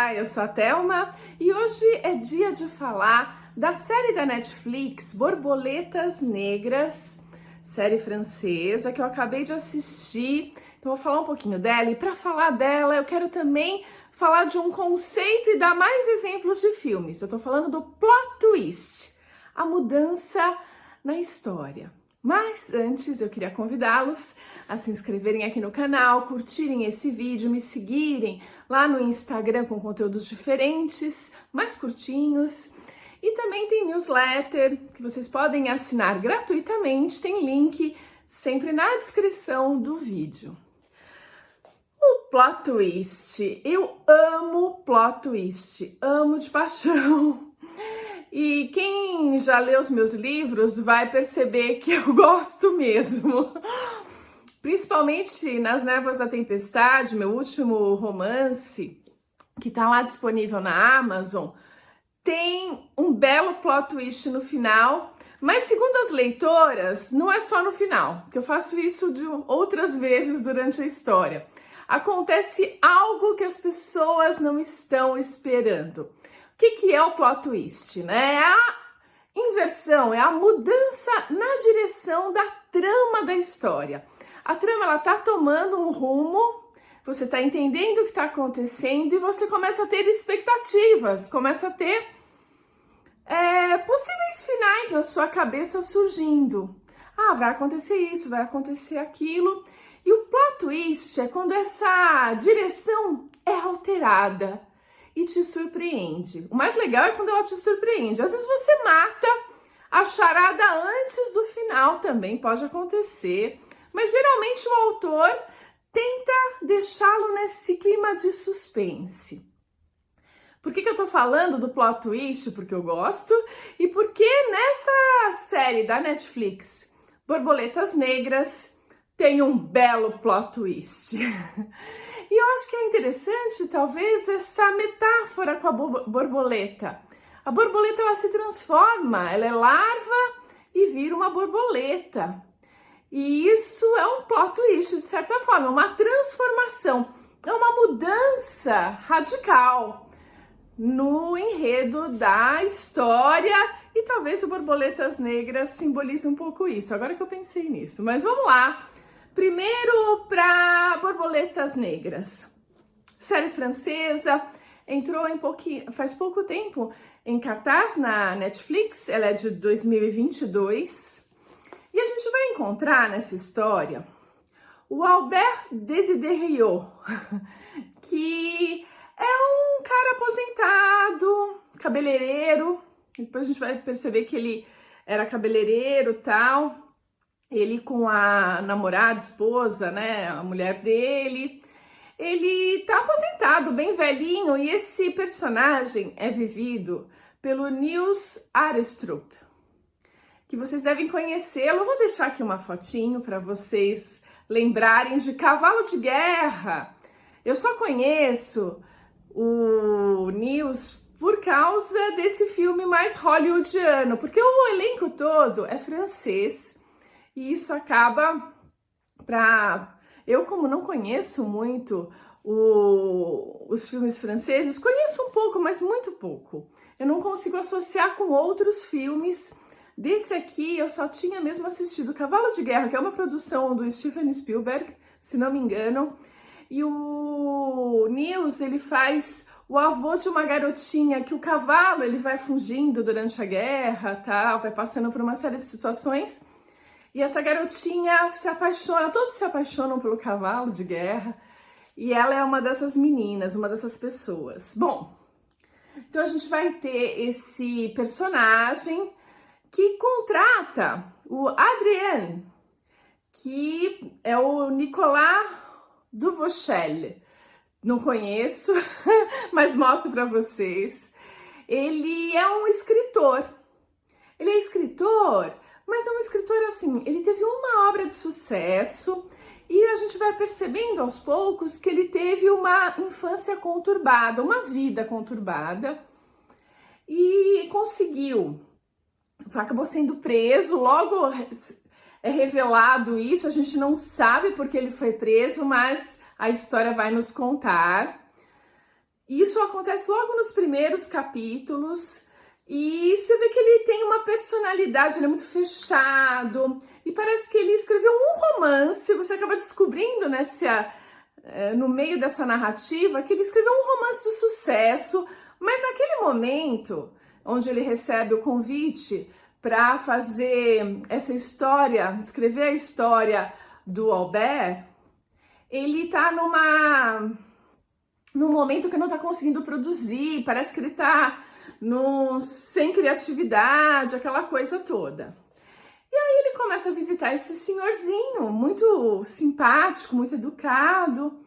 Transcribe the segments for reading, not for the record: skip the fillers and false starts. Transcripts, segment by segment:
Olá, eu sou a Thelma e hoje é dia de falar da série da Netflix Borboletas Negras, série francesa que eu acabei de assistir. Então vou falar um pouquinho dela e para falar dela eu quero também falar de um conceito e dar mais exemplos de filmes. Eu tô falando do plot twist, a mudança na história. Mas antes eu queria convidá-los a se inscreverem aqui no canal, curtirem esse vídeo, me seguirem lá no Instagram com conteúdos diferentes, mais curtinhos. E também tem newsletter que vocês podem assinar gratuitamente, tem link sempre na descrição do vídeo. O plot twist, eu amo plot twist, amo de paixão. E quem já leu os meus livros vai perceber que eu gosto mesmo. Principalmente nas Névoas da Tempestade, meu último romance, que tá lá disponível na Amazon, tem um belo plot twist no final, mas segundo as leitoras, não é só no final, que eu faço isso de outras vezes durante a história. Acontece algo que as pessoas não estão esperando. O que é o plot twist, né? É a inversão, é a mudança na direção da trama da história. A trama, ela tá tomando um rumo, você tá entendendo o que tá acontecendo e você começa a ter expectativas, começa a ter possíveis finais na sua cabeça surgindo. Ah, vai acontecer isso, vai acontecer aquilo. E o plot twist é quando essa direção é alterada e te surpreende. O mais legal é quando ela te surpreende. Às vezes você mata a charada antes do final, também pode acontecer. Mas geralmente o autor tenta deixá-lo nesse clima de suspense. Por que eu tô falando do plot twist? Porque eu gosto e porque nessa série da Netflix, Borboletas Negras, tem um belo plot twist. E eu acho que é interessante, talvez, essa metáfora com a borboleta. A borboleta, ela se transforma, ela é larva e vira uma borboleta. E isso é um plot twist, de certa forma, uma transformação, é uma mudança radical no enredo da história e talvez o Borboletas Negras simbolize um pouco isso, agora que eu pensei nisso. Mas vamos lá, primeiro para Borboletas Negras. Série francesa, entrou faz pouco tempo em cartaz na Netflix, ela é de 2022. E a gente vai encontrar nessa história o Albert Desideriot, que é um cara aposentado, cabeleireiro. Depois a gente vai perceber que ele era cabeleireiro e tal. Ele com a namorada, esposa, né, a mulher dele. Ele tá aposentado, bem velhinho, e esse personagem é vivido pelo Nils Arestrup, que vocês devem conhecê-lo. Vou deixar aqui uma fotinho para vocês lembrarem de Cavalo de Guerra. Eu só conheço o Nils por causa desse filme mais hollywoodiano, porque o elenco todo é francês e isso acaba eu, como não conheço muito os filmes franceses, conheço um pouco, mas muito pouco. Eu não consigo associar com outros filmes. Desse aqui, eu só tinha mesmo assistido Cavalo de Guerra, que é uma produção do Steven Spielberg, se não me engano. E o Nils, ele faz o avô de uma garotinha que o cavalo, ele vai fugindo durante a guerra, tal, vai passando por uma série de situações. E essa garotinha se apaixona, todos se apaixonam pelo cavalo de guerra. E ela é uma dessas meninas, uma dessas pessoas. Bom, então a gente vai ter esse personagem que contrata o Adrien, que é o Nicolas Duvauchel. Não conheço, mas mostro para vocês. Ele é um escritor. Ele é escritor, mas é um escritor assim, ele teve uma obra de sucesso e a gente vai percebendo aos poucos que ele teve uma infância conturbada, uma vida conturbada e acabou sendo preso, logo é revelado isso, a gente não sabe porque ele foi preso, mas a história vai nos contar. Isso acontece logo nos primeiros capítulos e você vê que ele tem uma personalidade, ele é muito fechado e parece que ele escreveu um romance. Você acaba descobrindo no meio dessa narrativa que ele escreveu um romance de sucesso, mas naquele momento onde ele recebe o convite para fazer essa história, escrever a história do Albert, ele tá num momento que não tá conseguindo produzir, parece que ele tá sem criatividade, aquela coisa toda. E aí ele começa a visitar esse senhorzinho, muito simpático, muito educado,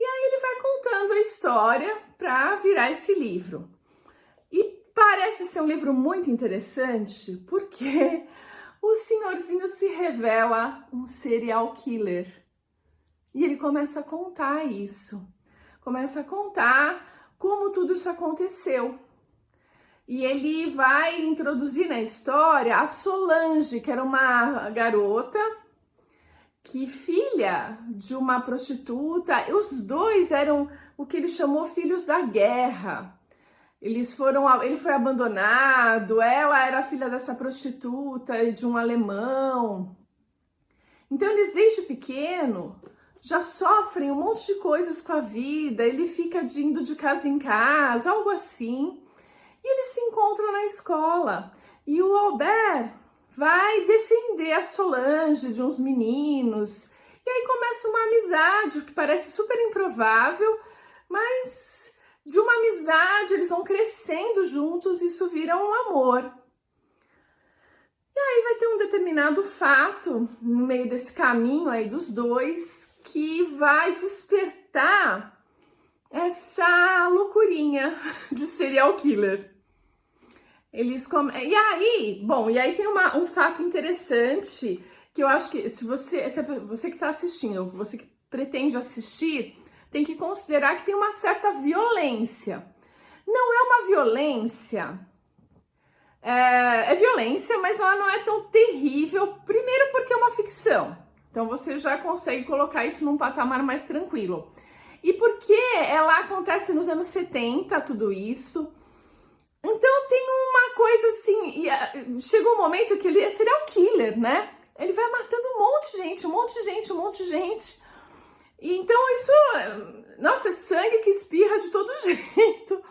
e aí ele vai contando a história para virar esse livro. E parece ser um livro muito interessante, porque o senhorzinho se revela um serial killer. E ele começa a contar isso. Começa a contar como tudo isso aconteceu. E ele vai introduzir na história a Solange, que era uma garota, que filha de uma prostituta. Os dois eram o que ele chamou filhos da guerra. Ele foi abandonado, ela era filha dessa prostituta e de um alemão. Então eles desde pequeno já sofrem um monte de coisas com a vida, ele fica indo de casa em casa, algo assim. E eles se encontram na escola. E o Albert vai defender a Solange de uns meninos. E aí começa uma amizade que parece super improvável, mas de uma amizade eles vão crescendo juntos e isso vira um amor. E aí vai ter um determinado fato no meio desse caminho aí dos dois que vai despertar essa loucurinha de serial killer. E aí tem um fato interessante que eu acho que se você que está assistindo, você que pretende assistir, tem que considerar que tem uma certa violência. Não é uma violência, é violência, mas ela não é tão terrível, primeiro porque é uma ficção. Então você já consegue colocar isso num patamar mais tranquilo. E porque ela acontece nos anos 70, tudo isso. Então tem uma coisa assim, chegou um momento que ele é serial killer, né? Ele vai matando um monte de gente. E então isso, nossa, é sangue que espirra de todo jeito.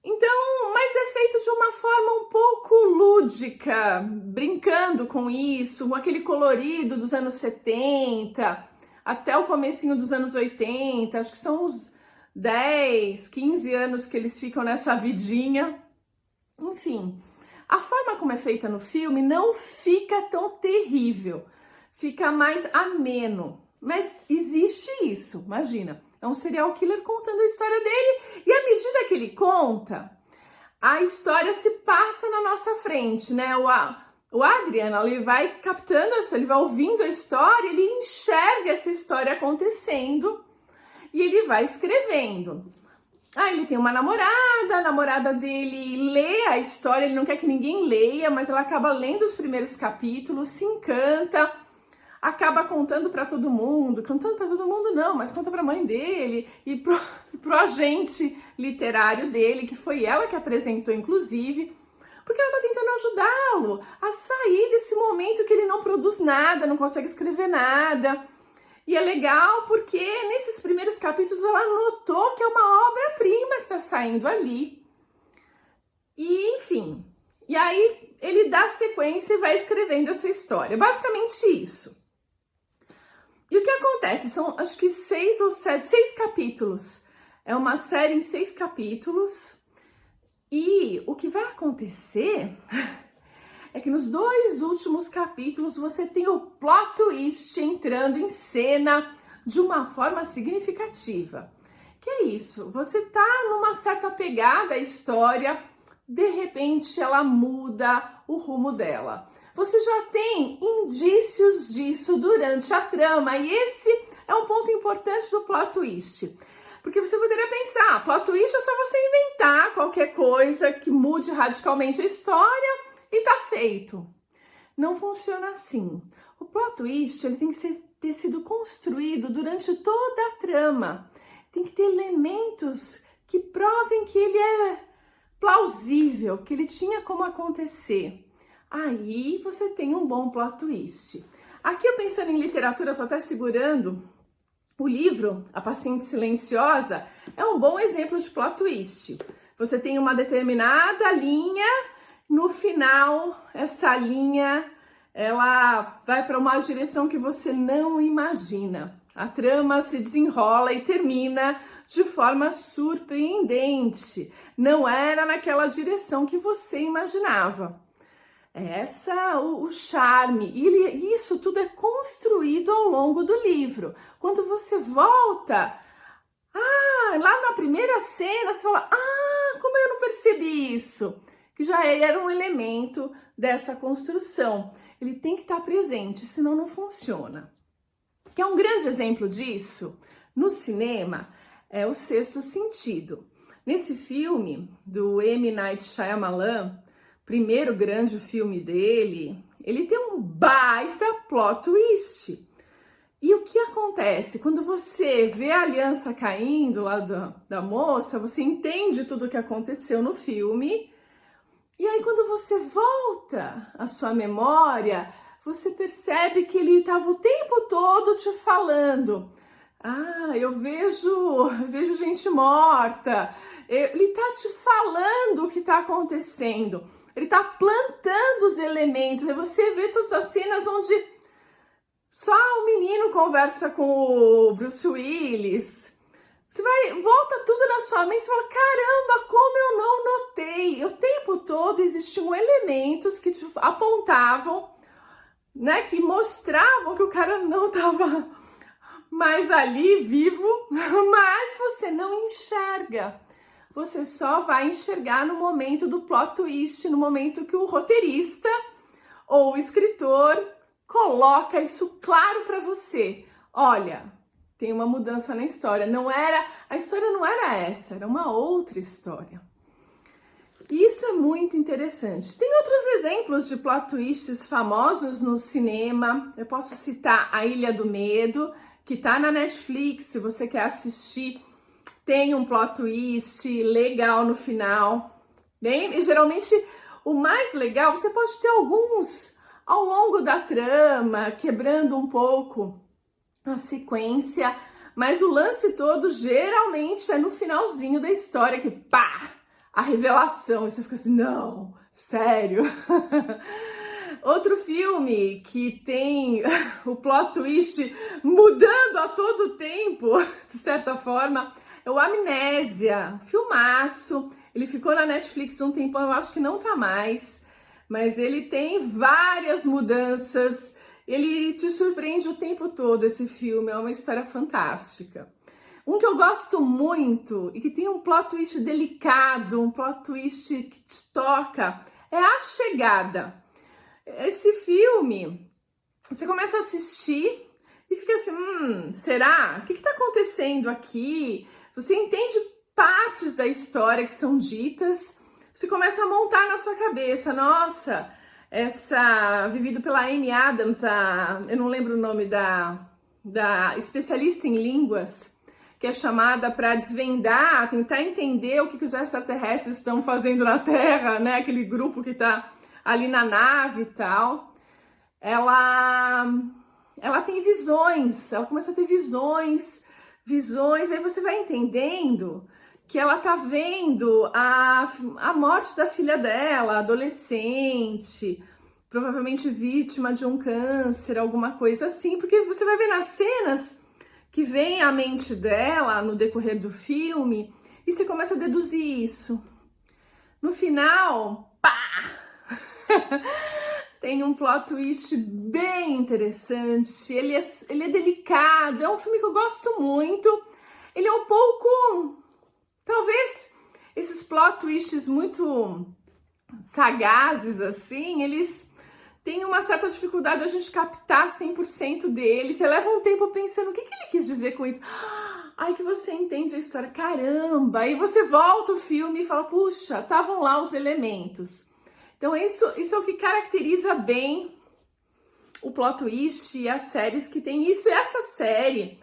Então, mas é feito de uma forma um pouco lúdica, brincando com isso, com aquele colorido dos anos 70 até o comecinho dos anos 80, acho que são uns 10, 15 anos que eles ficam nessa vidinha. Enfim, a forma como é feita no filme não fica tão terrível, fica mais ameno, mas existe isso, imagina. É um serial killer contando a história dele e à medida que ele conta, a história se passa na nossa frente, né? O Adrian, ele vai captando ele vai ouvindo a história, ele enxerga essa história acontecendo e ele vai escrevendo. Aí ele tem uma namorada, a namorada dele lê a história, ele não quer que ninguém leia, mas ela acaba lendo os primeiros capítulos, se encanta, acaba contando para todo mundo não, mas conta para a mãe dele e pro agente literário dele, que foi ela que apresentou, inclusive, porque ela tá tentando ajudá-lo a sair desse momento que ele não produz nada, não consegue escrever nada. E é legal porque nesses primeiros capítulos ela notou que é uma obra-prima que tá saindo ali. E enfim, e aí ele dá sequência e vai escrevendo essa história. Basicamente isso. E o que acontece? São acho que 6 ou 7, 6 capítulos. É uma série em 6 capítulos. E o que vai acontecer é que nos 2 últimos capítulos você tem o plot twist entrando em cena de uma forma significativa. Que é isso? Você tá numa certa pegada à história, de repente ela muda o rumo dela. Você já tem indícios disso durante a trama e esse é um ponto importante do plot twist. Porque você poderia pensar, plot twist é só você inventar qualquer coisa que mude radicalmente a história e tá feito. Não funciona assim. O plot twist ele tem que ter sido construído durante toda a trama. Tem que ter elementos que provem que ele é plausível, que ele tinha como acontecer. Aí você tem um bom plot twist. Aqui eu pensando em literatura, tô até segurando o livro A Paciente Silenciosa, é um bom exemplo de plot twist. Você tem uma determinada linha, no final essa linha ela vai para uma direção que você não imagina. A trama se desenrola e termina de forma surpreendente. Não era naquela direção que você imaginava. O charme. E isso tudo é construído ao longo do livro. Quando você volta, lá na primeira cena, você fala, como eu não percebi isso? Que já era um elemento dessa construção. Ele tem que estar presente, senão não funciona. Que é um grande exemplo disso, no cinema, é O Sexto Sentido. Nesse filme, do M. Night Shyamalan, primeiro grande filme dele, ele tem um baita plot twist. E o que acontece? Quando você vê a aliança caindo lá da moça, você entende tudo o que aconteceu no filme. E aí quando você volta à sua memória, você percebe que ele estava o tempo todo te falando. Eu vejo gente morta. Ele tá te falando o que tá acontecendo. Ele tá plantando os elementos. Aí você vê todas as cenas onde só o menino conversa com o Bruce Willis. Volta tudo na sua mente e fala, caramba, como eu não notei. O tempo todo existiam elementos que te apontavam, né, que mostravam que o cara não estava mais ali, vivo, mas você não enxerga. Você só vai enxergar no momento do plot twist, no momento que o roteirista ou o escritor coloca isso claro para você. Olha, tem uma mudança na história. A história não era essa, era uma outra história. Isso é muito interessante. Tem outros exemplos de plot twists famosos no cinema. Eu posso citar A Ilha do Medo, que tá na Netflix, se você quer assistir. Tem um plot twist legal no final. E geralmente o mais legal, você pode ter alguns ao longo da trama, quebrando um pouco a sequência, mas o lance todo geralmente é no finalzinho da história que a revelação, e você fica assim, não, sério? Outro filme que tem o plot twist mudando a todo tempo, de certa forma, é o Amnésia, filmaço. Ele ficou na Netflix um tempão, eu acho que não tá mais, mas ele tem várias mudanças. Ele te surpreende o tempo todo, esse filme, é uma história fantástica. Um que eu gosto muito e que tem um plot twist delicado, um plot twist que te toca, é A Chegada. Esse filme, você começa a assistir e fica assim, será? O que está acontecendo aqui? Você entende partes da história que são ditas, você começa a montar na sua cabeça, nossa, vivido pela Amy Adams, eu não lembro o nome da especialista em línguas, que é chamada para desvendar, tentar entender o que os extraterrestres estão fazendo na Terra, né? Aquele grupo que está ali na nave e tal. Ela tem visões, ela começa a ter visões, aí você vai entendendo que ela tá vendo a morte da filha dela, adolescente, provavelmente vítima de um câncer, alguma coisa assim, porque você vai ver nas cenas que vem à mente dela no decorrer do filme e você começa a deduzir isso. No final, tem um plot twist bem interessante, ele é delicado, é um filme que eu gosto muito, ele é um pouco, talvez esses plot twists muito sagazes assim, eles têm uma certa dificuldade a gente captar 100% deles, você leva um tempo pensando, o que ele quis dizer com isso? Aí que você entende a história, caramba, aí você volta o filme e fala, puxa, estavam lá os elementos. Então isso é o que caracteriza bem o plot twist e as séries que tem isso. E essa série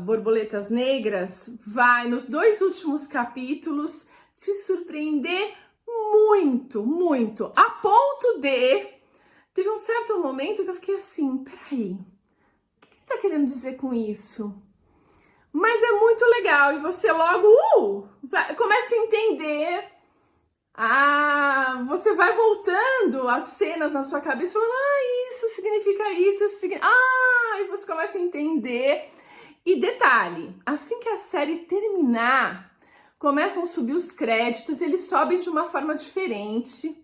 Borboletas Negras vai, nos 2 últimos capítulos, te surpreender muito, muito, a ponto de... Teve um certo momento que eu fiquei assim, peraí, o que ele tá querendo dizer com isso? Mas é muito legal, e você logo começa a entender. Você vai voltando as cenas na sua cabeça, falando, isso significa isso, e você começa a entender. E detalhe, assim que a série terminar, começam a subir os créditos, eles sobem de uma forma diferente.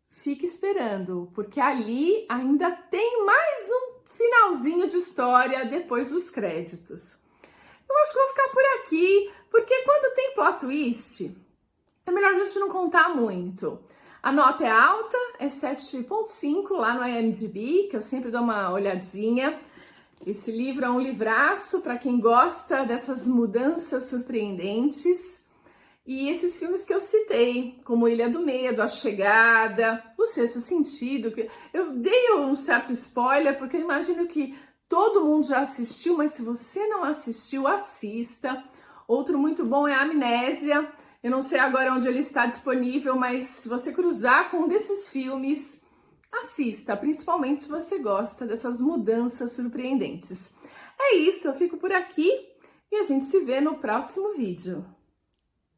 Fique esperando, porque ali ainda tem mais um finalzinho de história depois dos créditos. Eu acho que vou ficar por aqui, porque quando tem plot twist, é melhor a gente não contar muito. A nota é alta, é 7.5 lá no IMDb, que eu sempre dou uma olhadinha. Esse livro é um livraço para quem gosta dessas mudanças surpreendentes. E esses filmes que eu citei, como Ilha do Medo, A Chegada, O Sexto Sentido, que eu dei um certo spoiler, porque eu imagino que todo mundo já assistiu, mas se você não assistiu, assista. Outro muito bom é Amnésia. Eu não sei agora onde ele está disponível, mas se você cruzar com um desses filmes, assista, principalmente se você gosta dessas mudanças surpreendentes. É isso, eu fico por aqui e a gente se vê no próximo vídeo.